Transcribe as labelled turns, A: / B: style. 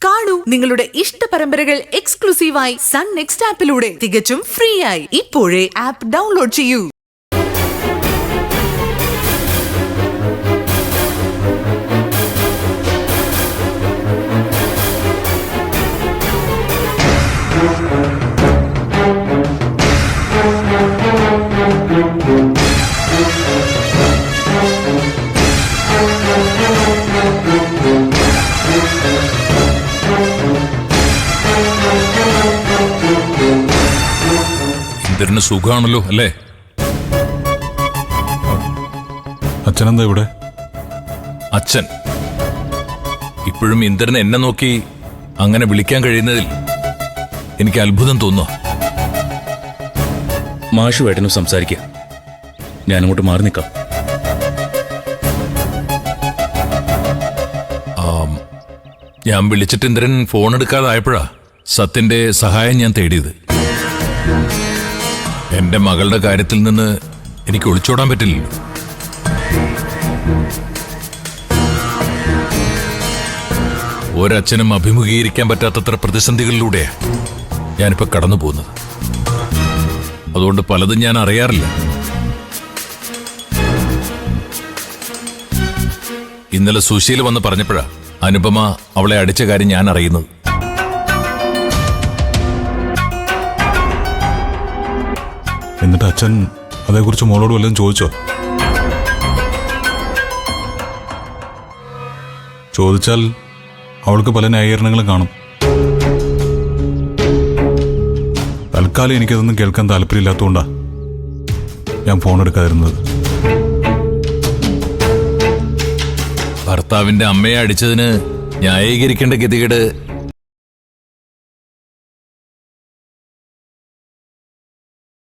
A: കാണൂ നിങ്ങളുടെ ഇഷ്ട പരമ്പരകൾ എക്സ്ക്ലൂസീവായി സൺ നെക്സ്റ്റ് ആപ്പിലൂടെ തികച്ചും ഫ്രീ ആയി. ഇപ്പോഴേ ആപ്പ് ഡൗൺലോഡ് ചെയ്യൂ.
B: ഇന്ദ്രന് സുഖാണല്ലോ അല്ലേ?
C: അച്ഛനെന്താ ഇവിടെ?
B: അച്ഛൻ ഇപ്പോഴും ഇന്ദ്രൻ എന്നെ നോക്കി അങ്ങനെ വിളിക്കാൻ കഴിയുന്നതിൽ എനിക്ക് അത്ഭുതം തോന്നുന്നു.
D: മാഷുമായിട്ടൊന്ന് സംസാരിക്കുക, ഞാനങ്ങോട്ട് മാറി നിൽക്കാം.
B: ഞാൻ വിളിച്ചിട്ട് ഇന്ദ്രൻ ഫോൺ എടുക്കാതായപ്പോഴാ സത്യന്റെ സഹായം ഞാൻ തേടിയത്. എന്റെ മകളുടെ കാര്യത്തിൽ നിന്ന് എനിക്ക് ഒളിച്ചോടാൻ പറ്റില്ലല്ലോ. ഒരച്ഛനും അഭിമുഖീകരിക്കാൻ പറ്റാത്തത്ര പ്രതിസന്ധികളിലൂടെ ഞാനിപ്പോ കടന്നു പോകുന്നത്. അതുകൊണ്ട് പലതും ഞാൻ അറിയാറില്ല. ഇന്നലെ സുശീൽ വന്ന് പറഞ്ഞപ്പോഴാ അനുപമ അവളെ അടിച്ച കാര്യം ഞാൻ അറിയുന്നത്.
C: എന്നിട്ട് അച്ഛൻ അതേക്കുറിച്ച് മോളോട് വല്ലതും ചോദിച്ചോ? ചോദിച്ചാൽ അവൾക്ക് പല ന്യായീകരണങ്ങളും കാണും. തൽക്കാലം എനിക്കതൊന്നും കേൾക്കാൻ താല്പര്യമില്ലാത്തതുകൊണ്ടാ ഞാൻ ഫോൺ എടുക്കാതിരുന്നത്.
B: ഭർത്താവിന്റെ അമ്മയെ അടിച്ചതിന് ന്യായീകരിക്കേണ്ട ഗതികേട്